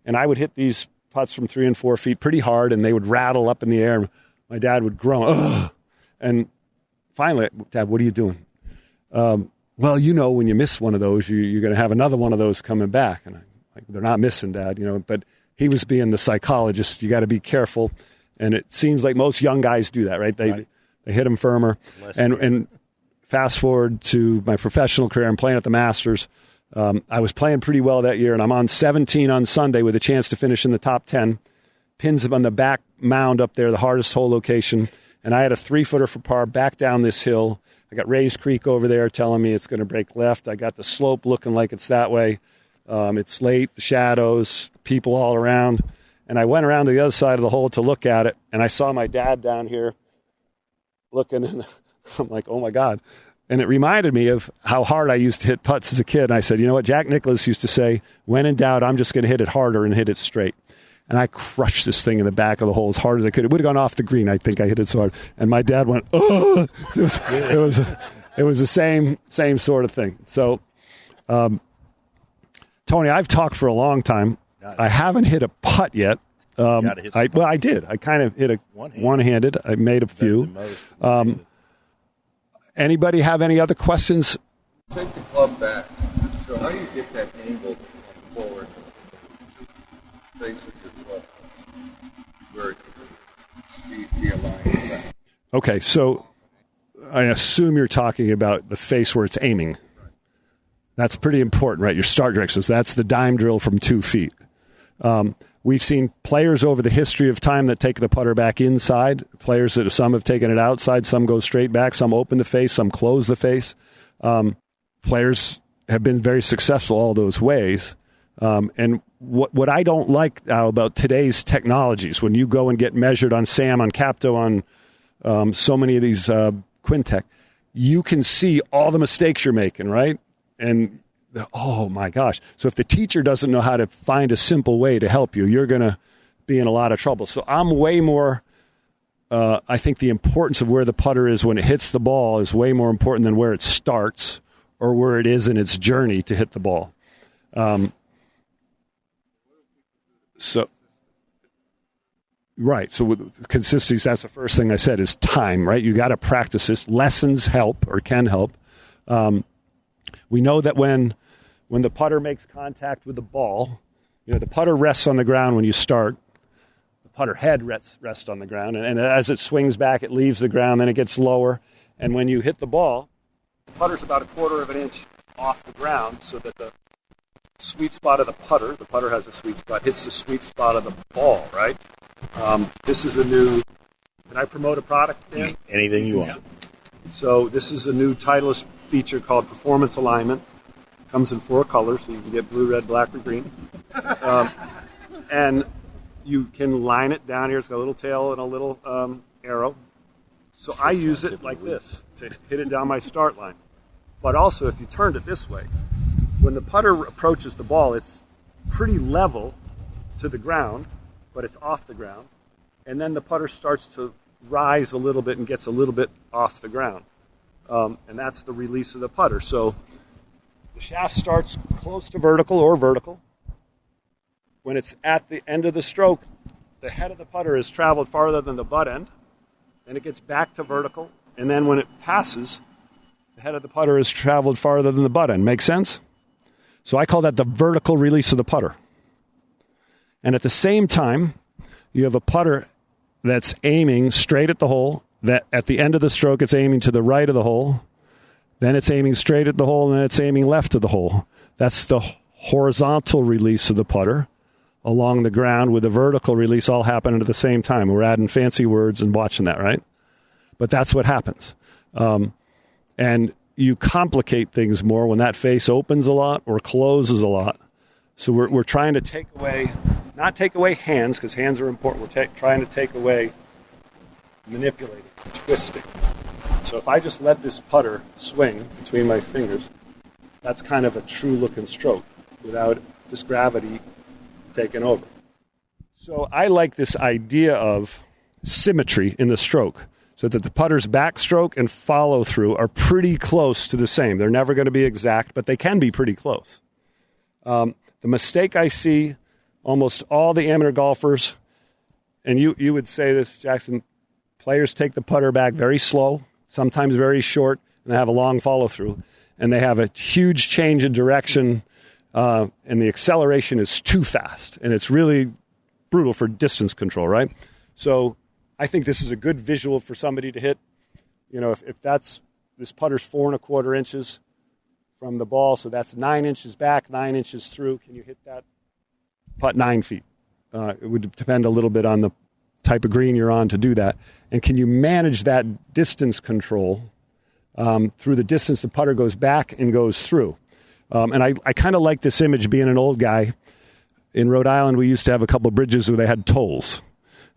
[SPEAKER 5] And I would hit these putts from 3 and 4 feet pretty hard, and they would rattle up in the air. My dad would groan, ugh. And finally, Dad, what are you doing? Well, when you miss one of those, you're going to have another one of those coming back. And I'm like, they're not missing, Dad, but he was being the psychologist. You got to be careful. And it seems like most young guys do that, right? They hit them firmer. And fast forward to my professional career, I'm playing at the Masters. I was playing pretty well that year, and I'm on 17 on Sunday with a chance to finish in the top 10. Pins on the back mound up there, the hardest hole location. And I had a 3-footer for par back down this hill. I got Rays Creek over there telling me it's going to break left. I got the slope looking like it's that way. It's late, the shadows, people all around. And I went around to the other side of the hole to look at it, and I saw my dad down here looking, and I'm like, oh, my God. And it reminded me of how hard I used to hit putts as a kid. And I said, you know what, Jack Nicklaus used to say, when in doubt, I'm just going to hit it harder and hit it straight. And I crushed this thing in the back of the hole as hard as I could. It would have gone off the green. I think I hit it so hard. And my dad went, oh! It was the same sort of thing. So, Tony, I've talked for a long time. I haven't hit a putt yet. I did. I kind of hit a one-handed. I made a few. Anybody have any other questions?
[SPEAKER 7] Take the club back. So how you get that angle forward to face of your club where it can be aligned with that?
[SPEAKER 5] Okay, so I assume you're talking about the face where it's aiming. That's pretty important, right? Your start direction. So that's the dime drill from 2 feet. We've seen players over the history of time that take the putter back inside, players that some have taken it outside, some go straight back, some open the face, some close the face. Players have been very successful all those ways. And what I don't like now about today's technologies, when you go and get measured on SAM, on Capto, on so many of these Quintec, you can see all the mistakes you're making, right? And oh, my gosh. So if the teacher doesn't know how to find a simple way to help you, you're going to be in a lot of trouble. So I'm way more, I think the importance of where the putter is when it hits the ball is way more important than where it starts or where it is in its journey to hit the ball. Right. So with consistency, that's the first thing I said is time, right? You got to practice this. Lessons help or can help. We know that when the putter makes contact with the ball, the putter rests on the ground when you start. The putter head rests on the ground. And as it swings back, it leaves the ground, then it gets lower. And when you hit the ball, the putter's about 1/4 of an inch off the ground so that the sweet spot of the putter has a sweet spot, hits the sweet spot of the ball, right? This is a new, can I promote a product, Dan?
[SPEAKER 4] Anything you want.
[SPEAKER 5] So this is a new Titleist feature called Performance Alignment. Comes in 4 colors, so you can get blue, red, black, or green. And you can line it down here. It's got a little tail and a little arrow. So I use it like this to hit it down my start line. But also, if you turned it this way, when the putter approaches the ball, it's pretty level to the ground, but it's off the ground. and then the putter starts to rise a little bit and gets a little bit off the ground. And that's the release of the putter. So the shaft starts close to vertical or vertical. When it's at the end of the stroke, the head of the putter has traveled farther than the butt end, and it gets back to vertical. And then when it passes, the head of the putter has traveled farther than the butt end. Make sense? So I call that the vertical release of the putter. And at the same time, you have a putter that's aiming straight at the hole, that at the end of the stroke it's aiming to the right of the hole, then it's aiming straight at the hole, and then it's aiming left of the hole. That's the horizontal release of the putter along the ground, with the vertical release all happening at the same time. We're adding fancy words and watching that, right? But that's what happens. And you complicate things more when that face opens a lot or closes a lot. So we're trying to take away, not take away hands, because hands are important. We're trying to take away manipulating, twisting. So if I just let this putter swing between my fingers, that's kind of a true looking stroke without just gravity taking over. So I like this idea of symmetry in the stroke, so that the putter's backstroke and follow through are pretty close to the same. They're never going to be exact, but they can be pretty close. The mistake I see almost all the amateur golfers, and you would say this, Jackson, players take the putter back very slow, sometimes very short, and they have a long follow through, and they have a huge change in direction, and the acceleration is too fast, and it's really brutal for distance control, right? So I think this is a good visual for somebody to hit. You know, if that's, this putter's 4 1/4 inches from the ball, so that's 9 inches back, 9 inches through. Can you hit that putt 9 feet? It would depend a little bit on the type of green you're on to do that. And can you manage that distance control through the distance the putter goes back and goes through? And I kind of like this image, being an old guy. In Rhode Island, we used to have a couple of bridges where they had tolls.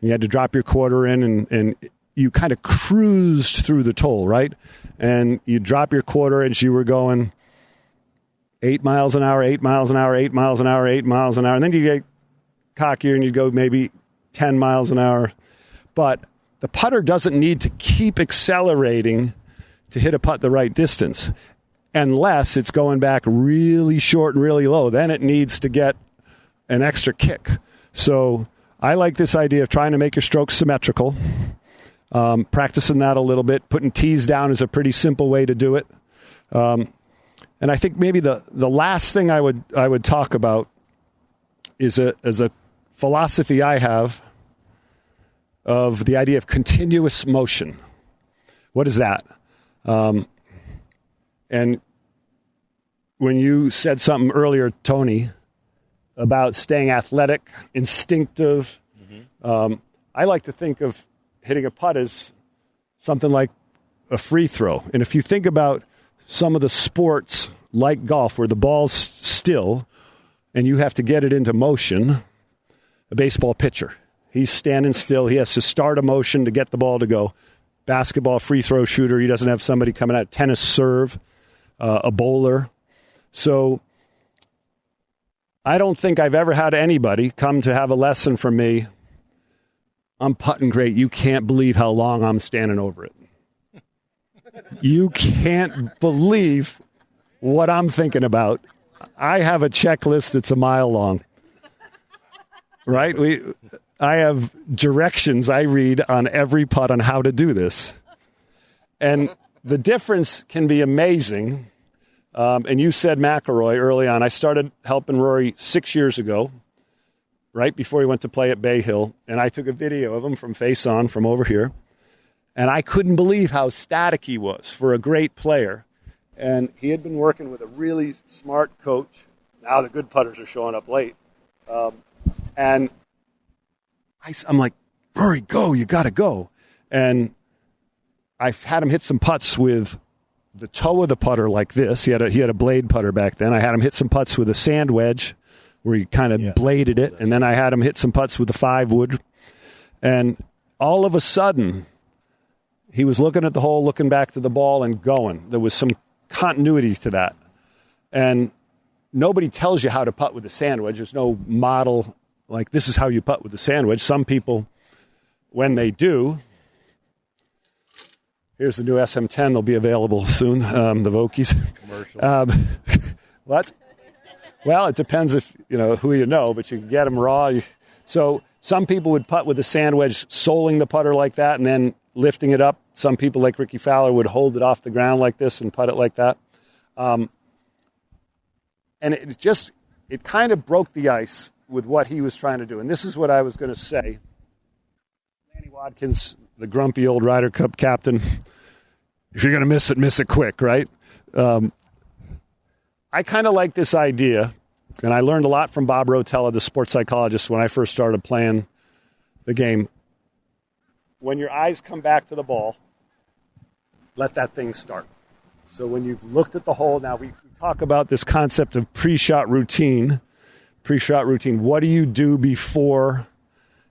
[SPEAKER 5] And you had to drop your quarter in, and you kind of cruised through the toll, right? And you drop your quarter as you were going 8 miles an hour, 8 miles an hour, 8 miles an hour, 8 miles an hour. And then you get cockier and you go maybe 10 miles an hour. But the putter doesn't need to keep accelerating to hit a putt the right distance, unless it's going back really short and really low. Then it needs to get an extra kick. So I like this idea of trying to make your strokes symmetrical, practicing that a little bit. Putting tees down is a pretty simple way to do it. And I think maybe the last thing I would talk about is a philosophy I have of the idea of continuous motion. What is that? And when you said something earlier, Tony, about staying athletic, instinctive, I like to think of hitting a putt as something like a free throw. And if you think about some of the sports like golf where the ball's still and you have to get it into motion, a baseball pitcher, he's standing still. He has to start a motion to get the ball to go. Basketball free throw shooter, he doesn't have somebody coming out. Tennis serve, a bowler. So I don't think I've ever had anybody come to have a lesson from me. I'm putting great. You can't believe how long I'm standing over it. You can't believe what I'm thinking about. I have a checklist that's a mile long. Right? I have directions I read on every putt on how to do this. And the difference can be amazing. And you said McIlroy early on. I started helping Rory 6 years ago, right before he went to play at Bay Hill. And I took a video of him from Faxon from over here. And I couldn't believe how static he was for a great player. And he had been working with a really smart coach. Now the good putters are showing up late. And I'm like, Rory, go. You got to go. And I've had him hit some putts with the toe of the putter like this. He had a blade putter back then. I had him hit some putts with a sand wedge where he kind of bladed it. And then I had him hit some putts with the 5-wood. And all of a sudden, he was looking at the hole, looking back to the ball, and going. There was some continuity to that. And nobody tells you how to putt with a sand wedge. There's no model like this is how you putt with a sand wedge. Some people when they do, here's the new SM10. They'll be available soon, the Vokies.
[SPEAKER 4] Commercial.
[SPEAKER 5] What? Well, it depends if who you know, but you can get them raw. So some people would putt with a sand wedge, soling the putter like that and then lifting it up. Some people, like Ricky Fowler, would hold it off the ground like this and putt it like that. And it kind of broke the ice with what he was trying to do. And this is what I was going to say. Lanny Watkins, the grumpy old Ryder Cup captain, if you're going to miss it quick, right? I kind of like this idea, and I learned a lot from Bob Rotella, the sports psychologist, when I first started playing the game. When your eyes come back to the ball, let that thing start. So when you've looked at the hole, now we talk about this concept of pre-shot routine. Pre-shot routine, what do you do before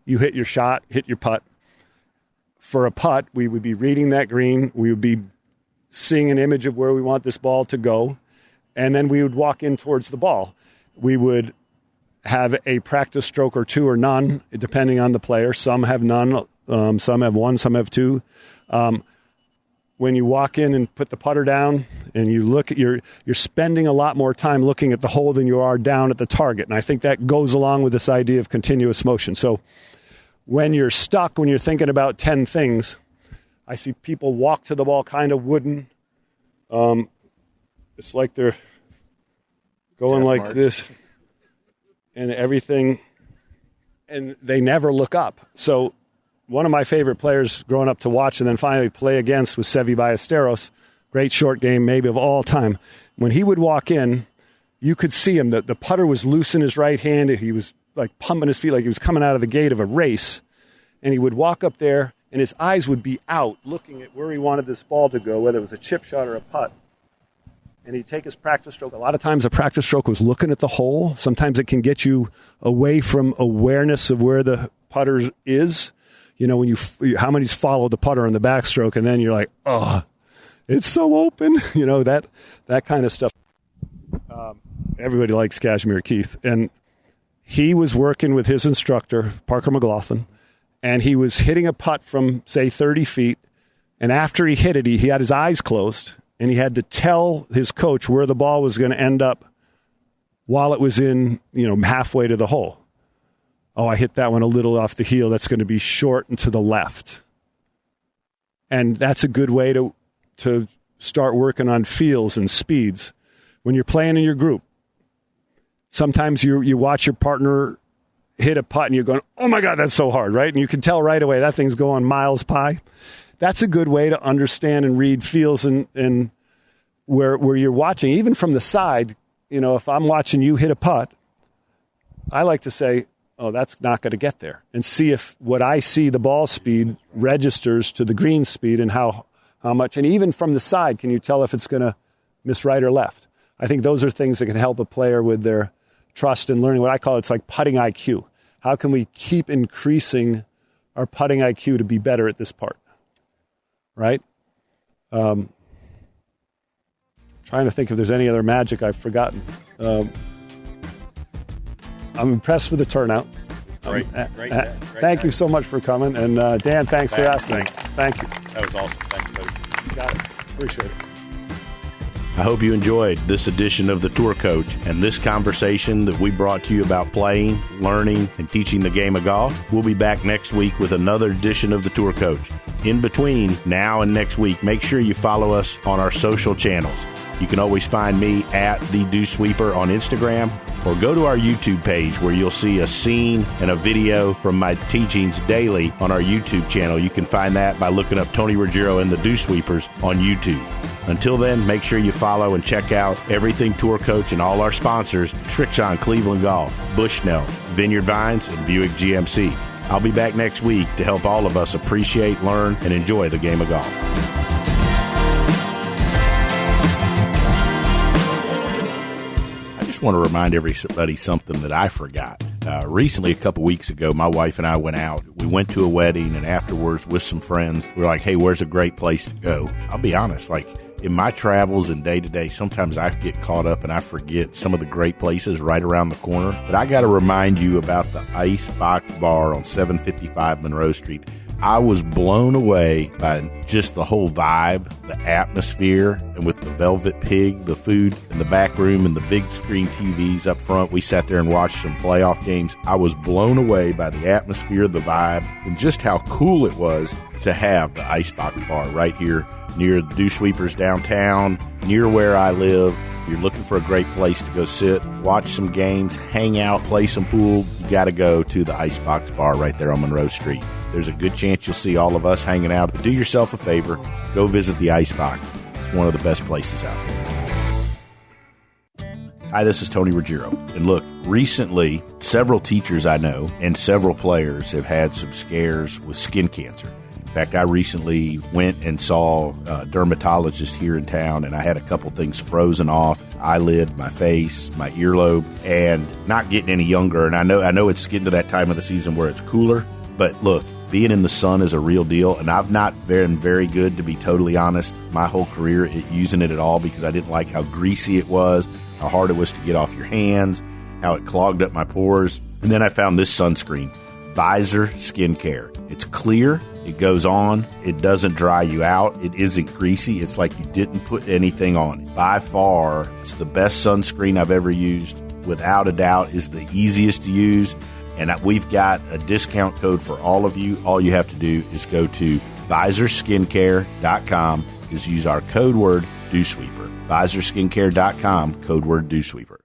[SPEAKER 5] you hit your shot, hit your putt? For a putt, we would be reading that green. We would be seeing an image of where we want this ball to go. And then we would walk in towards the ball. We would have a practice stroke or two or none, depending on the player. Some have none, some have one, some have two. When you walk in and put the putter down and you look at you're spending a lot more time looking at the hole than you are down at the target. And I think that goes along with this idea of continuous motion. So when you're stuck, when you're thinking about 10 things, I see people walk to the ball kind of wooden. It's like they're going like this and everything, and they never look up. So one of my favorite players growing up to watch and then finally play against was Seve Ballesteros, great short game maybe of all time. When he would walk in, you could see him. The putter was loose in his right hand. He was like pumping his feet like he was coming out of the gate of a race. And he would walk up there, and his eyes would be out looking at where he wanted this ball to go, whether it was a chip shot or a putt. And he'd take his practice stroke. A lot of times a practice stroke was looking at the hole. Sometimes it can get you away from awareness of where the putter is. When how many's follow the putter on the backstroke, and then you're like, oh, it's so open. That kind of stuff. Everybody likes Kashmir Keith. And he was working with his instructor, Parker McLaughlin, and he was hitting a putt from, say, 30 feet. And after he hit it, he had his eyes closed. And he had to tell his coach where the ball was going to end up while it was in, halfway to the hole. Oh, I hit that one a little off the heel. That's going to be short and to the left. And that's a good way to start working on feels and speeds. When you're playing in your group, sometimes you watch your partner hit a putt and you're going, oh my God, that's so hard, right? And you can tell right away that thing's going miles by. That's a good way to understand and read feels and where you're watching, even from the side. If I'm watching you hit a putt, I like to say, oh, that's not going to get there, and see if what I see, the ball speed, registers to the green speed and how much. And even from the side, can you tell if it's going to miss right or left? I think those are things that can help a player with their trust and learning. What I call it's like putting IQ. How can we keep increasing our putting IQ to be better at this part? Right? Trying to think if there's any other magic I've forgotten. I'm impressed with the turnout.
[SPEAKER 4] Great.
[SPEAKER 5] Thank you so much for coming. And Dan, thanks for asking. Thank you.
[SPEAKER 4] That was awesome. Thanks, buddy.
[SPEAKER 5] Got it. Appreciate it.
[SPEAKER 4] I hope you enjoyed this edition of The Tour Coach and this conversation that we brought to you about playing, learning, and teaching the game of golf. We'll be back next week with another edition of The Tour Coach. In between now and next week, make sure you follow us on our social channels. You can always find me at The Dew Sweeper on Instagram, or go to our YouTube page where you'll see a scene and a video from my teachings daily on our YouTube channel. You can find that by looking up Tony Ruggiero and the Dew Sweepers on YouTube. Until then, make sure you follow and check out everything Tour Coach and all our sponsors, Srixon Cleveland Golf, Bushnell, Vineyard Vines, and Buick GMC. I'll be back next week to help all of us appreciate, learn, and enjoy the game of golf. I just want to remind everybody something that I forgot. Recently, a couple weeks ago, my wife and I went out. We went to a wedding, and afterwards with some friends, we were like, hey, where's a great place to go? I'll be honest, in my travels and day-to-day, sometimes I get caught up and I forget some of the great places right around the corner. But I got to remind you about the Ice Box Bar on 755 Monroe Street. I was blown away by just the whole vibe, the atmosphere, and with the Velvet Pig, the food in the back room, and the big screen TVs up front. We sat there and watched some playoff games. I was blown away by the atmosphere, the vibe, and just how cool it was to have the Icebox Bar right here near the Dew Sweepers downtown, near where I live. You're looking for a great place to go sit, watch some games, hang out, play some pool, you got to go to the Icebox Bar right there on Monroe Street. There's a good chance you'll see all of us hanging out. But do yourself a favor, go visit the Icebox. It's one of the best places out there. Hi, this is Tony Ruggiero. And look, recently, several teachers I know and several players have had some scares with skin cancer. In fact, I recently went and saw a dermatologist here in town, and I had a couple things frozen off, eyelid, my face, my earlobe, and not getting any younger. And I know it's getting to that time of the season where it's cooler, but look, being in the sun is a real deal, and I've not been very good, to be totally honest, my whole career at using it at all because I didn't like how greasy it was, how hard it was to get off your hands, how it clogged up my pores. And then I found this sunscreen, Visor Skincare. It's clear, it goes on, it doesn't dry you out, it isn't greasy, it's like you didn't put anything on it. By far, it's the best sunscreen I've ever used. Without a doubt, is the easiest to use. And we've got a discount code for all of you. All you have to do is go to visorskincare.com, use our code word DewSweeper. visorskincare.com, code word DewSweeper.